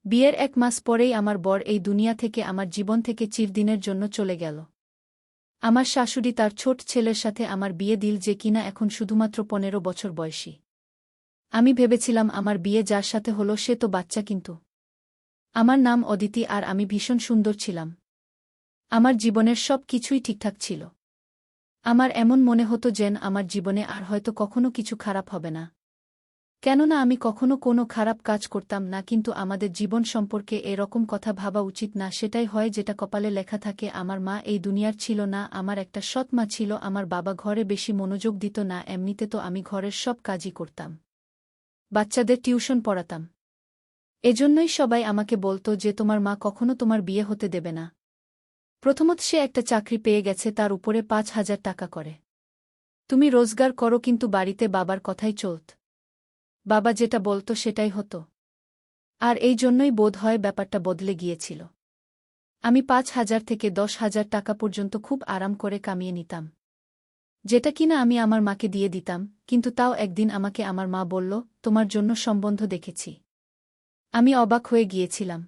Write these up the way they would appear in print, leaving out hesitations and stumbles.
বিয়ের ১ মাস পরেই আমার বর এই দুনিয়া থেকে আমার জীবন থেকে চিরদিনের জন্য চলে গেল। আমার শাশুড়ি তার ছোট ছেলের সাথে আমার বিয়ে দিল যে কিনা এখন শুধুমাত্র ১৫ বছর বয়সী। আমি ভেবেছিলাম আমার বিয়ে যার সাথে হলো সে তো বাচ্চা, কিন্তু আমার নাম অদিতি আর আমি ভীষণ সুন্দর ছিলাম। আমার জীবনের সব কিছুই ঠিকঠাক ছিল। আমার এমন মনে হতো যেন আমার জীবনে আর হয়তো কখনো কিছু খারাপ হবে না। কেননা আমি কখনো কোনো খারাপ কাজ করতাম না, কিন্তু আমাদের জীবন সম্পর্কে এরকম কথা ভাবা উচিত না। সেটাই হয় যেটা কপালে লেখা থাকে। আমার মা এই দুনিয়ার ছিল না, আমার একটা সৎ মা ছিল। আমার বাবা ঘরে বেশি মনোযোগ দিত না, এমনিতে তো আমি ঘরের সব কাজই করতাম, বাচ্চাদের টিউশন পড়াতাম। এজন্যই সবাই আমাকে বলতো যে তোমার মা কখনো তোমার বিয়ে হতে দেবে না। প্রথমত সে একটা চাকরি পেয়ে গেছে, তার উপরে ৫,০০০ টাকা করে। তুমি রোজগার করো, কিন্তু বাড়িতে বাবার কথাই চলত। বাবা যেটা বলতো সেটাই হতো। আর এই জন্যই বোধ হয় ব্যাপারটা বদলে গিয়েছিল। আমি ৫,০০০ থেকে ১০,০০০ টাকা পর্যন্ত খুব আরাম করে কামিয়ে নিতাম, যেটা কিনা আমি আমার মাকে দিয়ে দিতাম। কিন্তু তাও একদিন আমাকে আমার মা বলল, তোমার জন্য সম্বন্ধ দেখেছি। আমি অবাক হয়ে গিয়েছিলাম।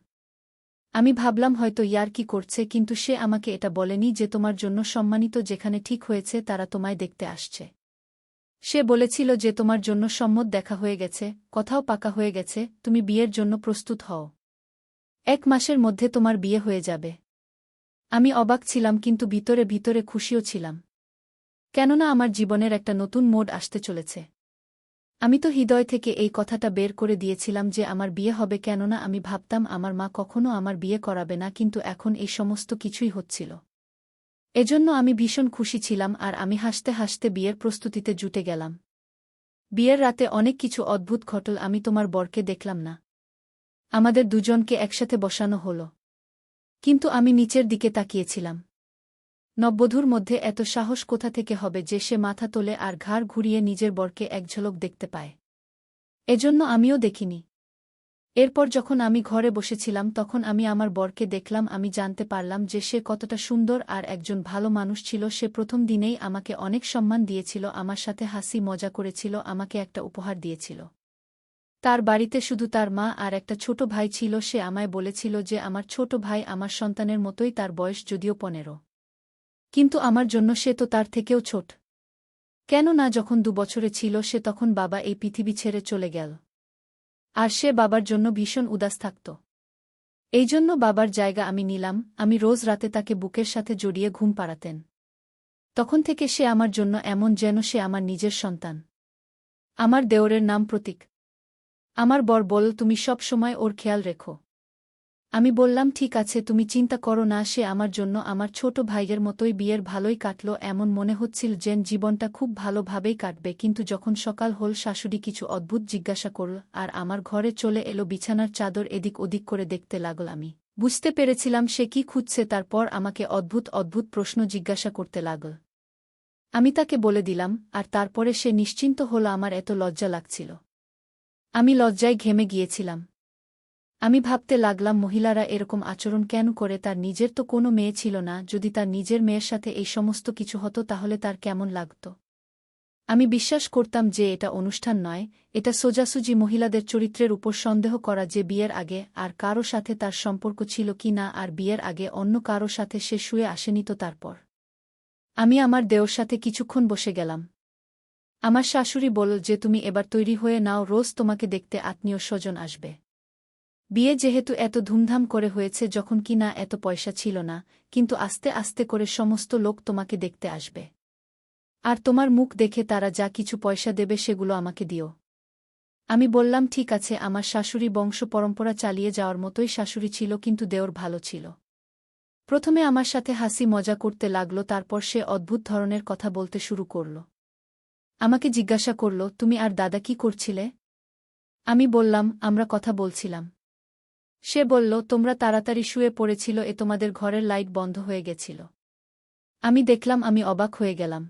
আমি ভাবলাম হয়তো ইয়ার্কি করছে, কিন্তু সে আমাকে এটা বলেনি যে তোমার জন্য সম্মানিত, যেখানে ঠিক হয়েছে তারা তোমায় দেখতে আসছে। সে বলেছিল যে তোমার জন্য সম্মত দেখা হয়ে গেছে, কথাও পাকা হয়ে গেছে, তুমি বিয়ের জন্য প্রস্তুত হও। ১ মাসের মধ্যে তোমার বিয়ে হয়ে যাবে। আমি অবাক ছিলাম, কিন্তু ভিতরে ভিতরে খুশিও ছিলাম। কেননা আমার জীবনের একটা নতুন মোড় আসতে চলেছে। আমি তো হৃদয় থেকে এই কথাটা বের করে দিয়েছিলাম যে আমার বিয়ে হবে, কেননা আমি ভাবতাম আমার মা কখনো আমার বিয়ে করাবে না, কিন্তু এখন এই সমস্ত কিছুই হচ্ছিল। এজন্য আমি ভীষণ খুশি ছিলাম আর আমি হাসতে হাসতে বিয়ের প্রস্তুতিতে জুটে গেলাম। বিয়ের রাতে অনেক কিছু অদ্ভুত ঘটল। আমি তোমার বরকে দেখলাম না। আমাদের দুজনকে একসাথে বসানো হলো, কিন্তু আমি নিচের দিকে তাকিয়েছিলাম। নববধূর মধ্যে এত সাহস কোথা থেকে হবে যে সে মাথা তোলে আর ঘাড় ঘুরিয়ে নিজের বরকে এক ঝলক দেখতে পায়? এজন্য আমিও দেখিনি। এরপর যখন আমি ঘরে বসেছিলাম তখন আমি আমার বরকে দেখলাম। আমি জানতে পারলাম যে সে কতটা সুন্দর আর একজন ভালো মানুষ ছিল। সে প্রথম দিনেই আমাকে অনেক সম্মান দিয়েছিল, আমার সাথে হাসি মজা করেছিল, আমাকে একটা উপহার দিয়েছিল। তার বাড়িতে শুধু তার মা আর একটা ছোট ভাই ছিল। সে আমায় বলেছিল যে আমার ছোট ভাই আমার সন্তানের মতোই, তার বয়স যদিও ১৫, কিন্তু আমার জন্য সে তো তার থেকেও ছোট। কেন না, যখন ২ বছরে ছিল সে তখন বাবা এই পৃথিবী ছেড়ে চলে গেল। আর সে বাবার জন্য ভীষণ উদাস থাকত। এই জন্য বাবার জায়গা আমি নিলাম। আমি রোজ রাতে তাকে বুকের সাথে জড়িয়ে ঘুম পাড়াতেন। তখন থেকে সে আমার জন্য এমন যেন সে আমার নিজের সন্তান। আমার দেওরের নাম প্রতীক। আমার বর বলল, তুমি সব সময় ওর খেয়াল রেখো। আমি বললাম, ঠিক আছে, তুমি চিন্তা করো না। সে আমার জন্য আমার ছোট ভাইয়ের মতোই। বিয়ের ভালোই কাটল, এমন মনে হচ্ছিল যেন জীবনটা খুব ভালোভাবেই কাটবে। কিন্তু যখন সকাল হল শাশুড়ি কিছু অদ্ভুত জিজ্ঞাসা করল আর আমার ঘরে চলে এলো, বিছানার চাদর এদিক ওদিক করে দেখতে লাগল। আমি বুঝতে পেরেছিলাম সে কি খুঁজছে। তারপর আমাকে অদ্ভুত অদ্ভুত প্রশ্ন জিজ্ঞাসা করতে লাগল। আমি তাকে বলে দিলাম, আর তারপরে সে নিশ্চিন্ত হল। আমার এত লজ্জা লাগছিল, আমি লজ্জায় ঘেমে গিয়েছিলাম। আমি ভাবতে লাগলাম মহিলারা এরকম আচরণ কেন করে? তার নিজের তো কোনো মেয়ে ছিল না। যদি তার নিজের মেয়ের সাথে এই সমস্ত কিছু হতো তাহলে তার কেমন লাগত? আমি বিশ্বাস করতাম যে এটা অনুষ্ঠান নয়, এটা সোজাসুজি মহিলাদের চরিত্রের উপর সন্দেহ করা, যে বিয়ের আগে আর কারো সাথে তার সম্পর্ক ছিল কি না, আর বিয়ের আগে অন্য কারো সাথে সে শুয়ে আসেনি তো। তারপর আমি আমার দেওর সাথে কিছুক্ষণ বসে গেলাম। আমার শাশুড়ি বলল যে তুমি এবার তৈরি হয়ে নাও, রোজ তোমাকে দেখতে আত্মীয় স্বজন আসবে। বিয়ে যেহেতু এত ধুমধাম করে হয়েছে, যখন কি না এত পয়সা ছিল না, কিন্তু আস্তে আস্তে করে সমস্ত লোক তোমাকে দেখতে আসবে। আর তোমার মুখ দেখে তারা যা কিছু পয়সা দেবে সেগুলো আমাকে দিও। আমি বললাম, ঠিক আছে। আমার শাশুড়ি বংশ পরম্পরা চালিয়ে যাওয়ার মতোই শাশুড়ি ছিল, কিন্তু দেওর ভালো ছিল। প্রথমে আমার সাথে হাসি মজা করতে লাগল, তারপর সে অদ্ভুত ধরনের কথা বলতে শুরু করল। আমাকে জিজ্ঞাসা করল, তুমি আর দাদা কি করছিলে? আমি বললাম, আমরা কথা বলছিলাম। সে বলল, তোমরা তাড়াতাড়ি শুয়ে পড়েছিল, তোমাদের ঘরের লাইট বন্ধ হয়ে গেছিল। আমি দেখলাম, আমি অবাক হয়ে গেলাম।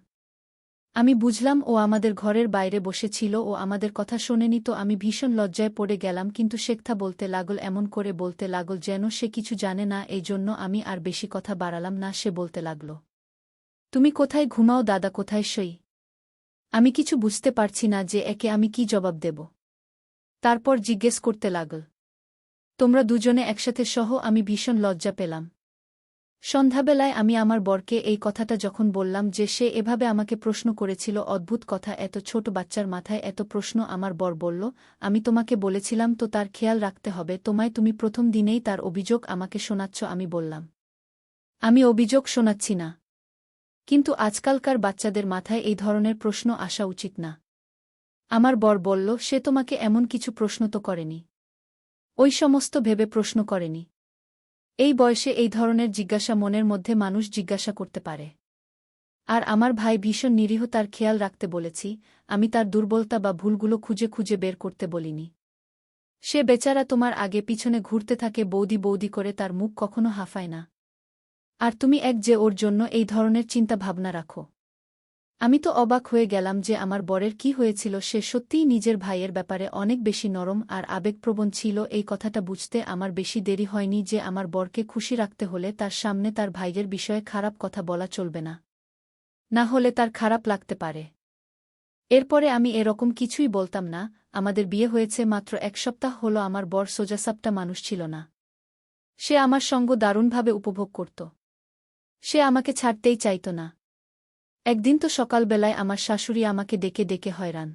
আমি বুঝলাম ও আমাদের ঘরের বাইরে বসেছিল, ও আমাদের কথা শোনেনি। তো আমি ভীষণ লজ্জায় পড়ে গেলাম, কিন্তু শেখথা বলতে লাগল, এমন করে বলতে লাগল যেন সে কিছু জানে না। এই জন্য আমি আর বেশি কথা বাড়ালাম না। সে বলতে লাগল, তুমি কোথায় ঘুমাও দাদা, কোথায় শোই? আমি কিছু বুঝতে পারছি না যে একে আমি কি জবাব দেব। তারপর জিজ্ঞেস করতে লাগল, তোমরা দুজনে একসাথে সহ আমি ভীষণ লজ্জা পেলাম। সন্ধ্যাবেলায় আমি আমার বরকে এই কথাটা যখন বললাম যে সে এভাবে আমাকে প্রশ্ন করেছিল, অদ্ভুত কথা, এত ছোট বাচ্চার মাথায় এত প্রশ্ন, আমার বর বলল, আমি তোমাকে বলেছিলাম তো তার খেয়াল রাখতে হবে তোমায়, তুমি প্রথম দিনেই তার অভিযোগ আমাকে শোনাচ্ছ। আমি বললাম, আমি অভিযোগ শোনাচ্ছি না, কিন্তু আজকালকার বাচ্চাদের মাথায় এই ধরনের প্রশ্ন আসা উচিত না। আমার বর বলল, সে তোমাকে এমন কিছু প্রশ্ন তো করেনি, ওই সমস্ত ভেবে প্রশ্ন করেনি। এই বয়সে এই ধরনের জিজ্ঞাসা মনের মধ্যে মানুষ জিজ্ঞাসা করতে পারে। আর আমার ভাই ভীষণ নিরীহ, তার খেয়াল রাখতে বলেছি, আমি তার দুর্বলতা বা ভুলগুলো খুঁজে খুঁজে বের করতে বলিনি। সে বেচারা তোমার আগে পিছনে ঘুরতে থাকে বৌদি বৌদি করে, তার মুখ কখনো হাফায় না। আর তুমি এক যে ওর জন্য এই ধরনের চিন্তা ভাবনা রাখো। আমি তো অবাক হয়ে গেলাম যে আমার বরের কি হয়েছিল। সে সত্যিই নিজের ভাইয়ের ব্যাপারে অনেক বেশি নরম আর আবেগপ্রবণ ছিল। এই কথাটা বুঝতে আমার বেশি দেরি হয়নি যে আমার বরকে খুশি রাখতে হলে তার সামনে তার ভাইয়ের বিষয়ে খারাপ কথা বলা চলবে না, না হলে তার খারাপ লাগতে পারে। এরপরে আমি এরকম কিছুই বলতাম না। আমাদের বিয়ে হয়েছে মাত্র 1 সপ্তাহ হলো। আমার বর সোজাসাপটা মানুষ ছিল না। সে আমার সঙ্গ দারুণভাবে উপভোগ করত। সে আমাকে ছাড়তেই চাইত না। একদিন তো সকালবেলায় আমার শাশুড়ি আমাকে ডেকে ডেকে হয়রান,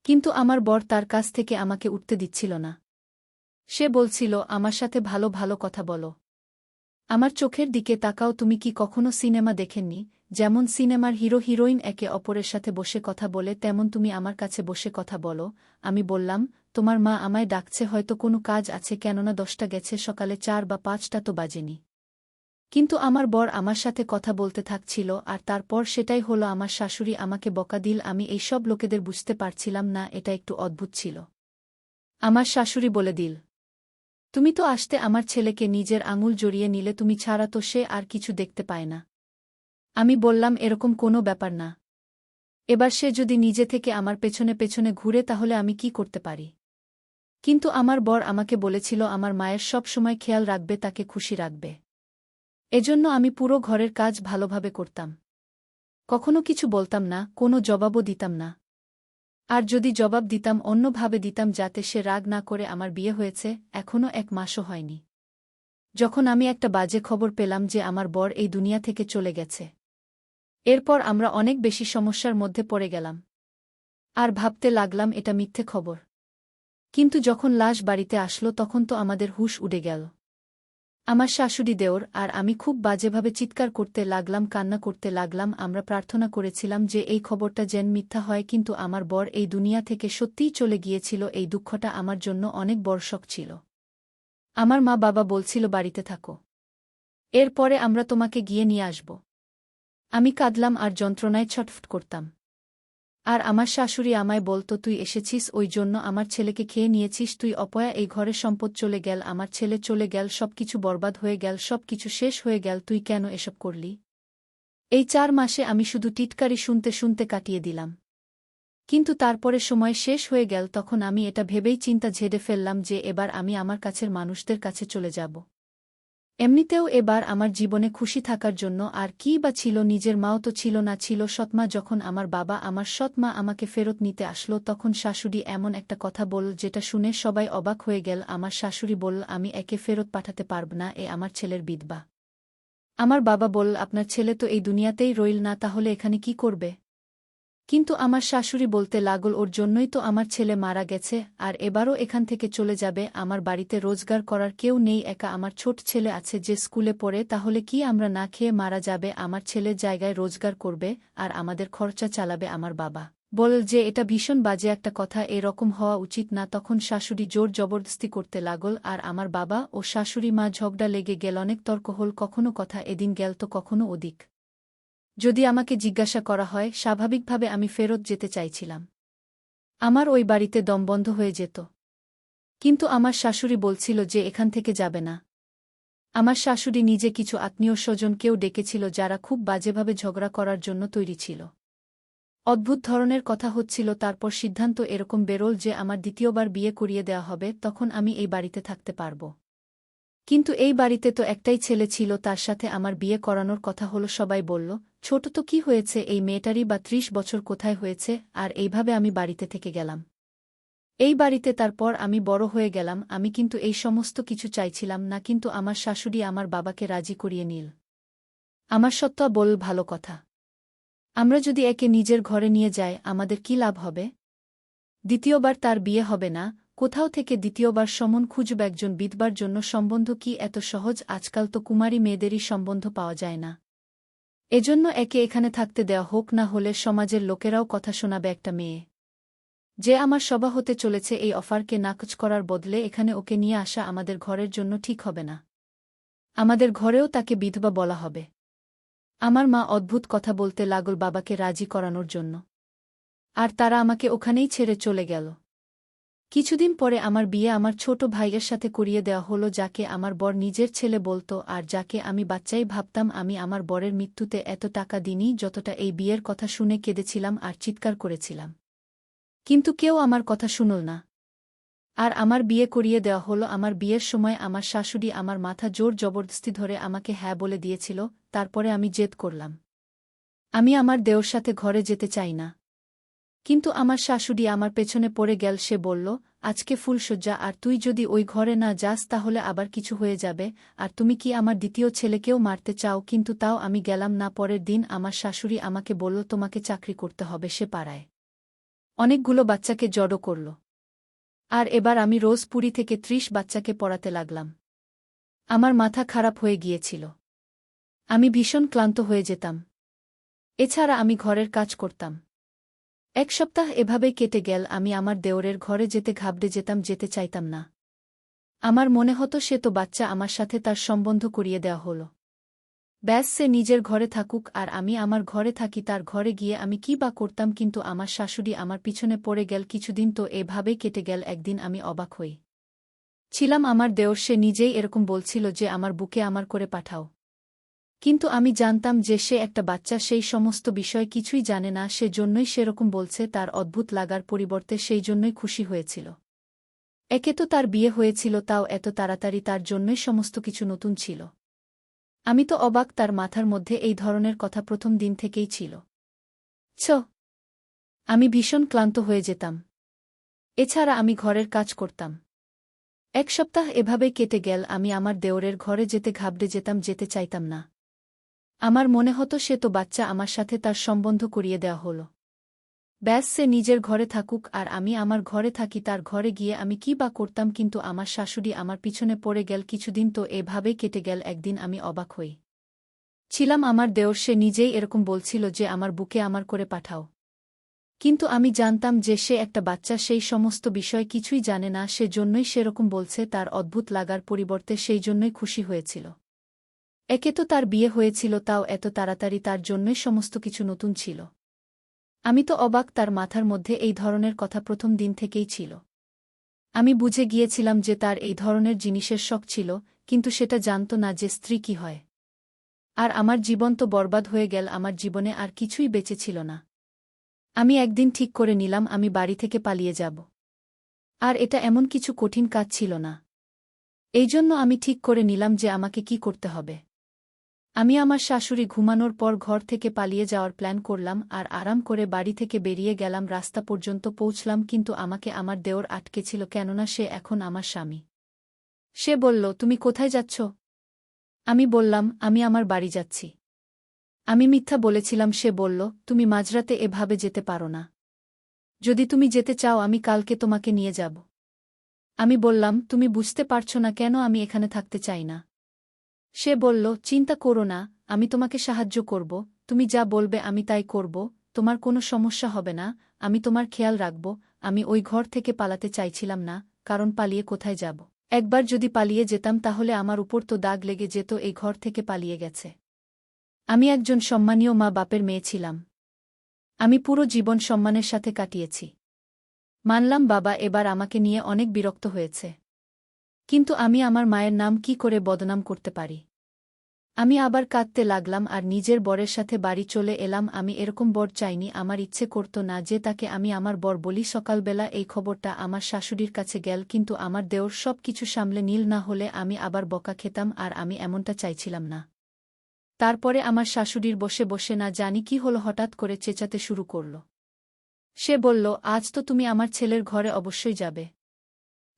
কিন্তু আমার বর তার কাছ থেকে আমাকে উঠতে দিচ্ছিল না। সে বলছিল, আমার সাথে ভালো ভালো কথা বলো, আমার চোখের দিকে তাকাও। তুমি কি কখনো সিনেমা দেখেননি, যেমন সিনেমার হিরো হিরোইন একে অপরের সাথে বসে কথা বলে, তেমন তুমি আমার কাছে বসে কথা বলো। আমি বললাম, তোমার মা আমায় ডাকছে, হয়তো কোনো কাজ আছে, কেননা 10টা গেছে, সকালে 4 বা 5টা তো বাজেনি। কিন্তু আমার বর আমার সাথে কথা বলতে থাকছিল। আর তারপর সেটাই হলো, আমার শাশুড়ি আমাকে বকা দিল। আমি এই সব লোকেদের বুঝতে পারছিলাম না, এটা একটু অদ্ভুত ছিল। আমার শাশুড়ি বলে দিল, তুমি তো আসতে আমার ছেলেকে নিজের আঙুল জড়িয়ে নিলে, তুমি ছাড়া তো সে আর কিছু দেখতে পায় না। আমি বললাম, এরকম কোনো ব্যাপার না। এবার সে যদি নিজে থেকে আমার পেছনে পেছনে ঘুরে, তাহলে আমি কি করতে পারি? কিন্তু আমার বর আমাকে বলেছিল আমার মায়ের সব সময় খেয়াল রাখবে, তাকে খুশি রাখবে। এজন্য আমি পুরো ঘরের কাজ ভালোভাবে করতাম, কখনো কিছু বলতাম না, কোনো জবাবও দিতাম না। আর যদি জবাব দিতাম, অন্যভাবে দিতাম, যাতে সে রাগ না করে। আমার বিয়ে হয়েছে এখনও 1 মাসও হয়নি, যখন আমি একটা বাজে খবর পেলাম যে আমার বর এই দুনিয়া থেকে চলে গেছে। এরপর আমরা অনেক বেশি সমস্যার মধ্যে পড়ে গেলাম, আর ভাবতে লাগলাম এটা মিথ্যে খবর। কিন্তু যখন লাশ বাড়িতে আসলো, তখন তো আমাদের হুঁশ উড়ে গেল। আমার শাশুড়ি, দেওর আর আমি খুব বাজেভাবে চিৎকার করতে লাগলাম, কান্না করতে লাগলাম। আমরা প্রার্থনা করেছিলাম যে এই খবরটা যেন মিথ্যা হয়, কিন্তু আমার বর এই দুনিয়া থেকে সত্যিই চলে গিয়েছিল। এই দুঃখটা আমার জন্য অনেক বড় শক ছিল। আমার মা বাবা বলছিল, বাড়িতে থাকো, এরপরে আমরা তোমাকে গিয়ে নিয়ে আসব। আমি কাঁদলাম আর যন্ত্রণায় ছটফট করতাম। আর আমার শাশুড়ি আমায় বলতো, তুই এসেছিস, ওই জন্য আমার ছেলেকে খেয়ে নিয়েছিস, তুই অপয়া, এই ঘরের সম্পদ চলে গেল, আমার ছেলে চলে গেল, সবকিছু বরবাদ হয়ে গেল, সবকিছু শেষ হয়ে গেল, তুই কেন এসব করলি? এই 4 মাসে আমি শুধু টিটকারি শুনতে শুনতে কাটিয়ে দিলাম। কিন্তু তারপরে সময় শেষ হয়ে গেল, তখন আমি এটা ভেবেই চিন্তা ঝেড়ে ফেললাম যে এবার আমি আমার কাছের মানুষদের কাছে চলে যাব। এমনিতেও এবার আমার জীবনে খুশি থাকার জন্য আর কী বা ছিল? নিজের মাও তো ছিল না, ছিল সৎমা। যখন আমার বাবা, আমার সৎমা আমাকে ফেরত নিতে আসলো, তখন শাশুড়ি এমন একটা কথা বলল যেটা শুনে সবাই অবাক হয়ে গেল। আমার শাশুড়ি বলল, আমি একে ফেরত পাঠাতে পারব না, এ আমার ছেলের বিধবা। আমার বাবা বলল, আপনার ছেলে তো এই দুনিয়াতেই রইল না, তাহলে এখানে কি করবে? কিন্তু আমার শাশুড়ি বলতে লাগল, ওর জন্যই তো আমার ছেলে মারা গেছে, আর এবারও এখান থেকে চলে যাবে। আমার বাড়িতে রোজগার করার কেউ নেই, একা আমার ছোট ছেলে আছে যে স্কুলে পড়ে, তাহলে কি আমরা না খেয়ে মারা যাবে? আমার ছেলের জায়গায় রোজগার করবে আর আমাদের খরচা চালাবে। আমার বাবা বল যে এটা ভীষণ বাজে একটা কথা, এরকম হওয়া উচিত না। তখন শাশুড়ি জোর জবরদস্তি করতে লাগল, আর আমার বাবা ও শাশুড়ি মা ঝগড়া লেগে গেল, অনেক তর্ক হল, কখনো কথা এদিন গেল তো কখনো ওদিক। যদি আমাকে জিজ্ঞাসা করা হয়, স্বাভাবিকভাবে আমি ফেরত যেতে চাইছিলাম, আমার ওই বাড়িতে দম বন্ধ হয়ে যেত। কিন্তু আমার শাশুড়ি বলছিল যে এখান থেকে যাবে না। আমার শাশুড়ি নিজে কিছু আত্মীয় স্বজনকেও ডেকেছিল, যারা খুব বাজেভাবে ঝগড়া করার জন্য তৈরি ছিল। অদ্ভুত ধরনের কথা হচ্ছিল। তারপর সিদ্ধান্ত এরকম বেরোল যে আমার দ্বিতীয়বার বিয়ে করিয়ে দেওয়া হবে, তখন আমি এই বাড়িতে থাকতে পারব। কিন্তু এই বাড়িতে তো একটাই ছেলে ছিল, তার সাথে আমার বিয়ে করানোর কথা হলো। সবাই বলল, ছোট তো কি হয়েছে, এই মেয়েটারই বা 30 বছর কোথায় হয়েছে? আর এইভাবে আমি বাড়িতে থেকে গেলাম। এই বাড়িতে তারপর আমি বড় হয়ে গেলাম, আমি কিন্তু এই সমস্ত কিছু চাইছিলাম না, কিন্তু আমার শাশুড়ি আমার বাবাকে রাজি করিয়ে নিল। আমার সত্ত্বা বল ভালো কথা। আমরা যদি একে নিজের ঘরে নিয়ে যাই আমাদের কি লাভ হবে? দ্বিতীয়বার তার বিয়ে হবে না, কোথাও থেকে দ্বিতীয়বার সমন খুঁজব একজন বিধবার জন্য সম্বন্ধ কি এত সহজ? আজকাল তো কুমারী মেয়েদেরই সম্বন্ধ পাওয়া যায় না। এজন্য একে এখানে থাকতে দেওয়া হোক, না হলে সমাজের লোকেরাও কথা শোনাবে একটা মেয়ে যে আমার সভা হতে চলেছে এই অফারকে নাকচ করার বদলে এখানে ওকে নিয়ে আসা আমাদের ঘরের জন্য ঠিক হবে না। আমাদের ঘরেও তাকে বিধবা বলা হবে। আমার মা অদ্ভুত কথা বলতে লাগল বাবাকে রাজি করানোর জন্য। আর তারা আমাকে ওখানেই ছেড়ে চলে গেল। কিছুদিন পরে আমার বিয়ে আমার ছোট ভাইয়ের সাথে করিয়ে দেওয়া হলো, যাকে আমার বর নিজের ছেলে বলতো আর যাকে আমি বাচ্চাই ভাবতাম। আমি আমার বরের মৃত্যুতে এত টাকা দিইনি যতটা এই বিয়ের কথা শুনে কেঁদেছিলাম আর চিৎকার করেছিলাম। কিন্তু কেউ আমার কথা শুনল না। আর আমার বিয়ে করিয়ে দেওয়া হলো। আমার বিয়ের সময় আমার শাশুড়ি আমার মাথা জোর জবরদস্তি ধরে আমাকে হ্যাঁ বলে দিয়েছিল, তারপরে আমি জেদ করলাম। আমি আমার দেওর সাথে ঘরে যেতে চাই না। কিন্তু আমার শাশুড়ি আমার পেছনে পড়ে গেল। সে বলল, আজকে ফুলশয্যা, আর তুই যদি ওই ঘরে না যাস তাহলে আবার কিছু হয়ে যাবে। আর তুমি কি আমার দ্বিতীয় ছেলেকেও মারতে চাও? কিন্তু তাও আমি গেলাম না। পরের দিন আমার শাশুড়ি আমাকে বলল, তোমাকে চাকরি করতে হবে। সে পাড়ায় অনেকগুলো বাচ্চাকে জড়ো করল। আর এবার আমি রোজ ২০ থেকে ৩০ বাচ্চাকে পড়াতে লাগলাম। আমার মাথা খারাপ হয়ে গিয়েছিল। আমি ভীষণ ক্লান্ত হয়ে যেতাম। এছাড়া আমি ঘরের কাজ করতাম। ১ সপ্তাহ এভাবেই কেটে গেল। আমি আমার দেওরের ঘরে যেতে ঘাবড়ে যেতাম, যেতে চাইতাম না। আমার মনে হতো সে তো বাচ্চা, আমার সাথে তার সম্বন্ধ করিয়ে দেওয়া হলো। ব্যাস, সে নিজের ঘরে থাকুক আর আমি আমার ঘরে থাকি। তার ঘরে গিয়ে আমি কি বা করতাম? কিন্তু আমার শাশুড়ি আমার পিছনে পড়ে গেল। কিছুদিন তো এভাবেই কেটে গেল। একদিন আমি অবাক হই ছিলাম, আমার দেওর সে নিজেই এরকম বলছিল যে আমার বুকে আমার করে পাঠাও। কিন্তু আমি জানতাম যে সে একটা বাচ্চা, সেই সমস্ত বিষয় কিছুই জানে না, সে জন্যই সেরকম বলছে। তার অদ্ভুত লাগার পরিবর্তে সেই জন্যই খুশি হয়েছিল। একে তো তার বিয়ে হয়েছিল, তাও এত তাড়াতাড়ি, তার জন্যই সমস্ত কিছু নতুন ছিল। আমি তো অবাক, তার মাথার মধ্যে এই ধরনের কথা প্রথম দিন থেকেই ছিল। আমি ভীষণ ক্লান্ত হয়ে যেতাম। এছাড়া আমি ঘরের কাজ করতাম। ১ সপ্তাহ এভাবেই কেটে গেল। আমি আমার দেওরের ঘরে যেতে ঘাবড়ে যেতাম, যেতে চাইতাম না। আমার মনে হতো সে তো বাচ্চা, আমার সাথে তার সম্বন্ধ করিয়ে দেওয়া হলো। ব্যাস, সে নিজের ঘরে থাকুক আর আমি আমার ঘরে থাকি। তার ঘরে গিয়ে আমি কি বা করতাম? কিন্তু আমার শাশুড়ি আমার পিছনে পড়ে গেল। কিছুদিন তো এভাবেই কেটে গেল। একদিন আমি অবাক হই ছিলাম, আমার দেওর সে নিজেই এরকম বলছিল যে আমার বুকে আমার করে পাঠাও। কিন্তু আমি জানতাম যে সে একটা বাচ্চা, সেই সমস্ত বিষয় কিছুই জানে না, সে জন্যই সেরকম বলছে। তার অদ্ভুত লাগার পরিবর্তে সেই জন্যই খুশি হয়েছিল। একে তো তার বিয়ে হয়েছিল, তাও এত তাড়াতাড়ি, তার জন্যই সমস্ত কিছু নতুন ছিল। আমি তো অবাক, তার মাথার মধ্যে এই ধরনের কথা প্রথম দিন থেকেই ছিল। আমি বুঝে গিয়েছিলাম যে তার এই ধরনের জিনিসের শখ ছিল, কিন্তু সেটা জানত না যে স্ত্রী কি হয়। আর আমার জীবন তো বরবাদ হয়ে গেল। আমার জীবনে আর কিছুই বেঁচে ছিল না। আমি একদিন ঠিক করে নিলাম আমি বাড়ি থেকে পালিয়ে যাব। আর এটা এমন কিছু কঠিন কাজ ছিল না। এই জন্য আমি ঠিক করে নিলাম যে আমাকে কি করতে হবে। আমি আমার শাশুড়ি ঘুমানোর পর ঘর থেকে পালিয়ে যাওয়ার প্ল্যান করলাম আর আরাম করে বাড়ি থেকে বেরিয়ে গেলাম। রাস্তা পর্যন্ত পৌঁছলাম, কিন্তু আমাকে আমার দেওর আটকেছিল, কেননা সে এখন আমার স্বামী। সে বলল, তুমি কোথায় যাচ্ছ? আমি বললাম, আমি আমার বাড়ি যাচ্ছি। আমি মিথ্যা বলেছিলাম। সে বলল, তুমি মাঝরাতে এভাবে যেতে পারো না। যদি তুমি যেতে চাও আমি কালকে তোমাকে নিয়ে যাব। আমি বললাম, তুমি বুঝতে পারছ না কেন আমি এখানে থাকতে চাই না? সে বলল, চিন্তা করো না, আমি তোমাকে সাহায্য করব। তুমি যা বলবে আমি তাই করব। তোমার কোনো সমস্যা হবে না, আমি তোমার খেয়াল রাখব। আমি ওই ঘর থেকে পালাতে চাইছিলাম না, কারণ পালিয়ে কোথায় যাব? একবার যদি পালিয়ে যেতাম তাহলে আমার উপর তো দাগ লেগে যেত এই ঘর থেকে পালিয়ে গেছে। আমি একজন সম্মানীয় মা বাপের মেয়ে ছিলাম। আমি পুরো জীবন সম্মানের সাথে কাটিয়েছি। মানলাম বাবা এবার আমাকে নিয়ে অনেক বিরক্ত হয়েছে। কিন্তু আমি আমার মায়ের নাম কি করে বদনাম করতে পারি? আমি আবার কাঁদতে লাগলাম আর নিজের বরের সাথে বাড়ি চলে এলাম। আমি এরকম বর চাইনি। আমার ইচ্ছে করত না যে তাকে আমি আমার বর বলি। সকালবেলা এই খবরটা আমার শাশুড়ির কাছে গেল, কিন্তু আমার দেওর সব কিছু সামলে নীল, না হলে আমি আবার বকা খেতাম, আর আমি এমনটা চাইছিলাম না। তারপরে আমার শাশুড়ির বসে বসে না জানি কি হলো, হঠাৎ করে চেঁচাতে শুরু করল। সে বলল, আজ তো তুমি আমার ছেলের ঘরে অবশ্যই যাবে।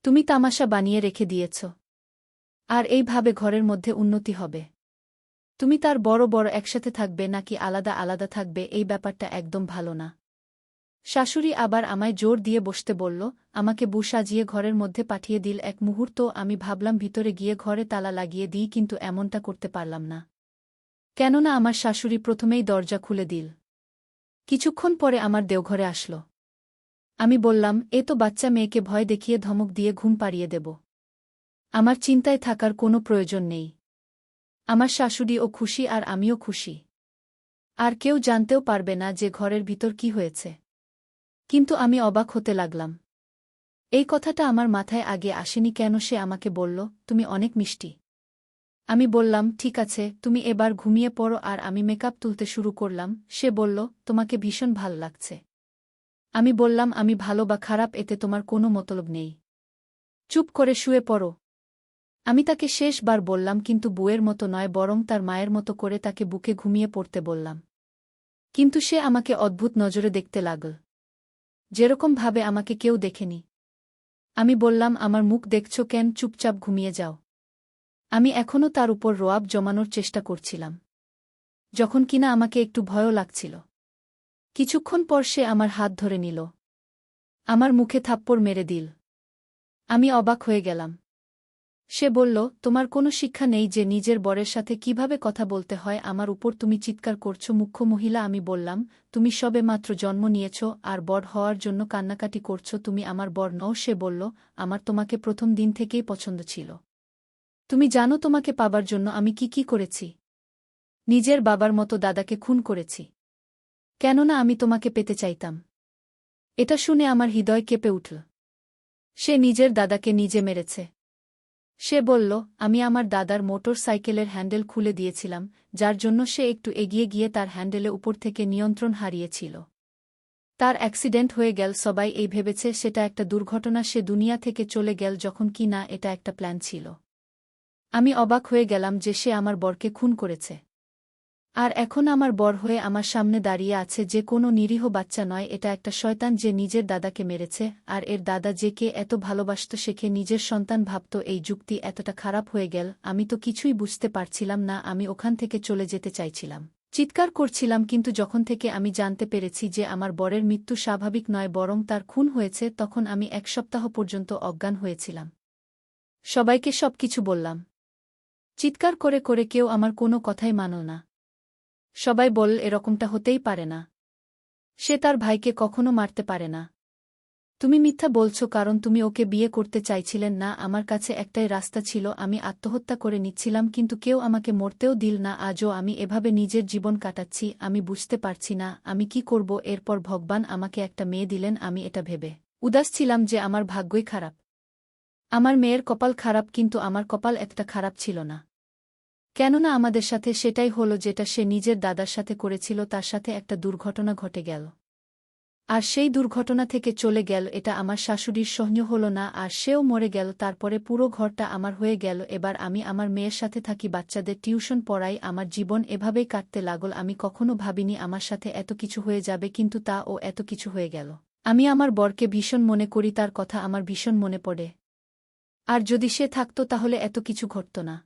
তুমি তামাশা বানিয়ে রেখে দিয়েছ। আর এইভাবে ঘরের মধ্যে উন্নতি হবে। তুমি তার বড় বড় একসাথে থাকবে নাকি আলাদা আলাদা থাকবে এই ব্যাপারটা একদম ভালো না। শাশুড়ি আবার আমায় জোর দিয়ে বসতে বলল, আমাকে বু সাজিয়ে ঘরের মধ্যে পাঠিয়ে দিল। এক মুহূর্ত আমি ভাবলাম ভিতরে গিয়ে ঘরে তালা লাগিয়ে দিই, কিন্তু এমনটা করতে পারলাম না। কেননা আমার শাশুড়ি প্রথমেই দরজা খুলে দিল। কিছুক্ষণ পরে আমার দেওঘরে আসল। আমি বললাম, এ তো বাচ্চা মেয়েকে ভয় দেখিয়ে ধমক দিয়ে ঘুম পাড়িয়ে দেব। আমার চিন্তায় থাকার কোনো প্রয়োজন নেই। আমার শাশুড়িও খুশি আর আমিও খুশি। আর কেউ জানতেও পারবে না যে ঘরের ভিতর কি হয়েছে। কিন্তু আমি অবাক হতে লাগলাম। এই কথাটা আমার মাথায় আগে আসেনি কেন। সে আমাকে বলল, তুমি অনেক মিষ্টি। আমি বললাম, ঠিক আছে, তুমি এবার ঘুমিয়ে পড়ো। আর আমি মেকআপ তুলতে শুরু করলাম। সে বলল, তোমাকে ভীষণ ভাল লাগছে। আমি বললাম, আমি ভালো বা খারাপ এতে তোমার কোনো মতলব নেই। চুপ করে শুয়ে পড়ো। আমি তাকে শেষবার বললাম, কিন্তু বউয়ের মতো নয়, বরং তার মায়ের মতো করে তাকে বুকে ঘুমিয়ে পড়তে বললাম। কিন্তু সে আমাকে অদ্ভুত নজরে দেখতে লাগল, যেরকম ভাবে আমাকে কেউ দেখেনি। আমি বললাম, আমার মুখ দেখছ কেন? চুপচাপ ঘুমিয়ে যাও। আমি এখনও তার উপর রোয়াব জমানোর চেষ্টা করছিলাম, যখন কিনা আমাকে একটু ভয়ও লাগছিল। কিছুক্ষণ পর সে আমার হাত ধরে নিল, আমার মুখে থাপ্পড় মেরে দিল। আমি অবাক হয়ে গেলাম। সে বলল, তোমার কোনো শিক্ষা নেই যে নিজের বরের সাথে কিভাবে কথা বলতে হয়? আমার উপর তুমি চিৎকার করছ মুখ্য মহিলা। আমি বললাম, তুমি সবে মাত্র জন্ম নিয়েছ আর বড় হওয়ার জন্য কান্নাকাটি করছ। তুমি আমার বর নও। সে বলল, আমার তোমাকে প্রথম দিন থেকেই পছন্দ ছিল। তুমি জানো তোমাকে পাবার জন্য আমি কি কি করেছি? নিজের বাবার মতো দাদাকে খুন করেছি, কেননা আমি তোমাকে পেতে চাইতাম। এটা শুনে আমার হৃদয় কেঁপে উঠল। সে নিজের দাদাকে নিজে মেরেছে। সে বলল, আমি আমার দাদার মোটর সাইকেলের হ্যান্ডেল খুলে দিয়েছিলাম, যার জন্য সে একটু এগিয়ে গিয়ে তার হ্যান্ডেলে উপর থেকে নিয়ন্ত্রণ হারিয়েছিল। তার অ্যাক্সিডেন্ট হয়ে গেল। সবাই এই ভেবেছে সেটা একটা দুর্ঘটনা। সে দুনিয়া থেকে চলে গেল, যখন কি না এটা একটা প্ল্যান ছিল। আমি অবাক হয়ে গেলাম যে সে আমার বরকে খুন করেছে। আর এখন আমার বর হয়ে আমার সামনে দাঁড়িয়ে আছে, যে কোনো নিরীহ বাচ্চা নয়। এটা একটা শয়তান যে নিজের দাদাকে মেরেছে। আর এর দাদা যে কে এত ভালোবাসত, শেখে নিজের সন্তান ভাবত। এই যুক্তি এতটা খারাপ হয়ে গেল, আমি তো কিছুই বুঝতে পারছিলাম না। আমি ওখান থেকে চলে যেতে চাইছিলাম, চিৎকার করছিলাম, কিন্তু যখন থেকে আমি জানতে পেরেছি যে আমার বরের মৃত্যু স্বাভাবিক নয় বরং তার খুন হয়েছে, তখন আমি 1 সপ্তাহ পর্যন্ত অজ্ঞান হয়েছিলাম। সবাইকে সবকিছু বললাম, চিৎকার করে করে, কেউ আমার কোনো কথাই মানল না। সবাই বলল, এরকমটা হতেই পারে না। সে তার ভাইকে কখনো মারতে পারে না। তুমি মিথ্যা বলছো, কারণ তুমি ওকে বিয়ে করতে চাইছিলেন না। আমার কাছে একটাই রাস্তা ছিল, আমি আত্মহত্যা করে নিচ্ছিলাম, কিন্তু কেউ আমাকে মরতেও দিল না। আজও আমি এভাবে নিজের জীবন কাটাচ্ছি। আমি বুঝতে পারছি না আমি কি করব। এরপর ভগবান আমাকে একটা মেয়ে দিলেন। আমি এটা ভেবে উদাস ছিলাম যে আমার ভাগ্যই খারাপ। আমার মেয়ের কপাল খারাপ, কিন্তু আমার কপাল একটা খারাপ ছিল না। কেননা আমাদের সাথে সেটাই হলো যেটা সে নিজের দাদার সাথে করেছিল। তার সাথে একটা দুর্ঘটনা ঘটে গেল, আর সেই দুর্ঘটনা থেকে চলে গেল। এটা আমার শাশুড়ির সহ্য হল না, আর সেও মরে গেল। তারপরে পুরো ঘরটা আমার হয়ে গেল। এবার আমি আমার মেয়ের সাথে থাকি, বাচ্চাদের টিউশন পড়াই। আমার জীবন এভাবেই কাটতে লাগল। আমি কখনো ভাবিনি আমার সাথে এত কিছু হয়ে যাবে, কিন্তু তা ও এত কিছু হয়ে গেল। আমি আমার বরকে ভীষণ মনে করি, তার কথা আমার ভীষণ মনে পড়ে। আর যদি সে থাকত তাহলে এত কিছু ঘটত না।